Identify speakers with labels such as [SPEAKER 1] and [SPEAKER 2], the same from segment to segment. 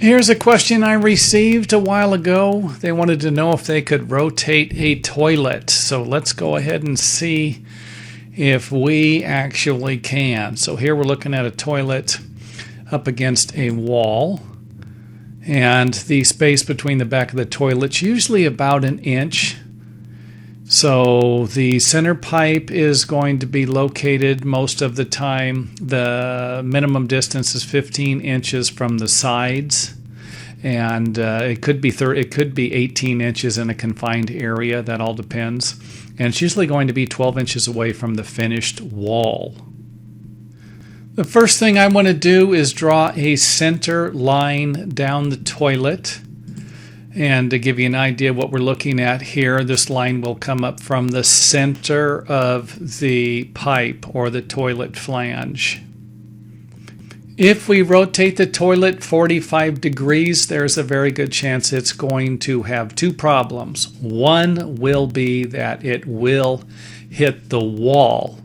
[SPEAKER 1] Here's a question I received a while ago. They wanted to know if they could rotate a toilet. So let's go ahead and see if we actually can. So here we're looking at a toilet up against a wall. And the space between the back of the toilet's usually about an inch. So the center pipe is going to be located most of the time. The minimum distance is 15 inches from the sides, and it could be 18 inches in a confined area. That all depends. And it's usually going to be 12 inches away from the finished wall. The first thing I want to do is draw a center line down the toilet. And to give you an idea of what we're looking at here, this line will come up from the center of the pipe or the toilet flange. If we rotate the toilet 45 degrees, there's a very good chance it's going to have two problems. One will be that it will hit the wall.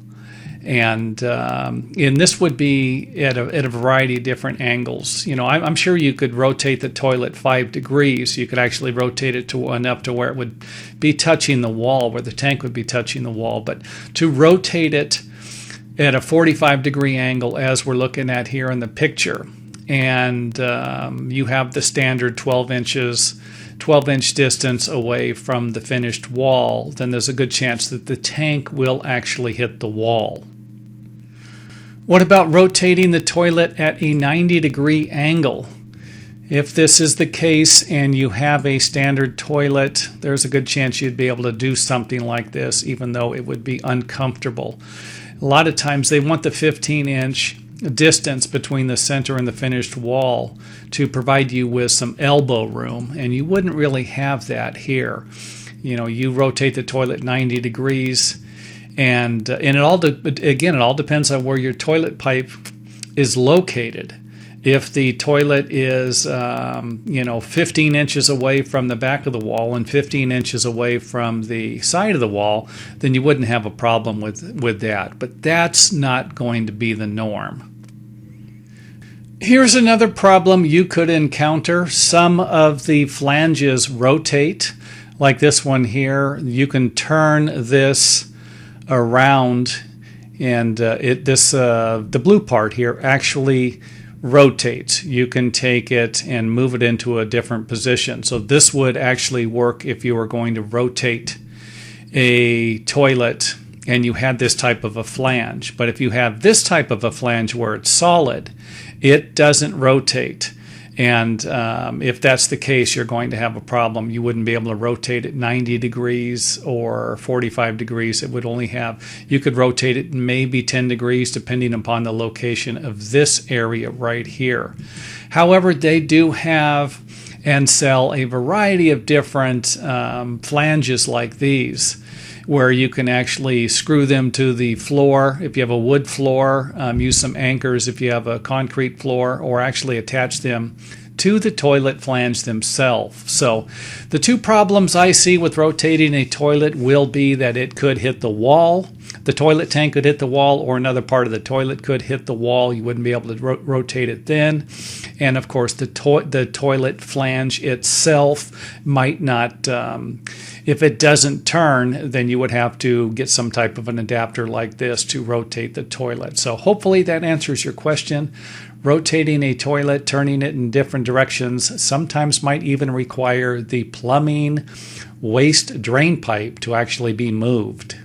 [SPEAKER 1] And this would be at a variety of different angles. You know, I'm sure you could rotate the toilet 5 degrees. You could actually rotate it to enough to where it would be touching the wall, where the tank would be touching the wall. But to rotate it at a 45-degree angle, as we're looking at here in the picture, and you have the standard 12-inch distance away from the finished wall, then there's a good chance that the tank will actually hit the wall. What about rotating the toilet at a 90-degree angle? If this is the case and you have a standard toilet, there's a good chance you'd be able to do something like this, even though it would be uncomfortable. A lot of times they want the 15-inch distance between the center and the finished wall to provide you with some elbow room, and you wouldn't really have that here. You know, you rotate the toilet 90 degrees, and it all depends on where your toilet pipe is located. If the toilet is 15 inches away from the back of the wall and 15 inches away from the side of the wall, then you wouldn't have a problem with that. But that's not going to be the norm. Here's another problem you could encounter. Some of the flanges rotate, like this one here. You can turn this around, and the blue part here actually rotates. You can take it and move it into a different position. So this would actually work if you were going to rotate a toilet and you had this type of a flange. But if you have this type of a flange where it's solid, it doesn't rotate. And if that's the case, you're going to have a problem. You wouldn't be able to rotate it 90 degrees or 45 degrees. You could rotate it maybe 10 degrees depending upon the location of this area right here. However, they do have and sell a variety of different flanges like these, where you can actually screw them to the floor. If you have a wood floor, use some anchors if you have a concrete floor, or actually attach them to the toilet flange themselves. So the two problems I see with rotating a toilet will be that it could hit the wall. The toilet tank could hit the wall, or another part of the toilet could hit the wall. You wouldn't be able to rotate it then. And of course, the toilet flange itself might not, if it doesn't turn, then you would have to get some type of an adapter like this to rotate the toilet. So hopefully that answers your question. Rotating a toilet, turning it in different directions, sometimes might even require the plumbing waste drain pipe to actually be moved.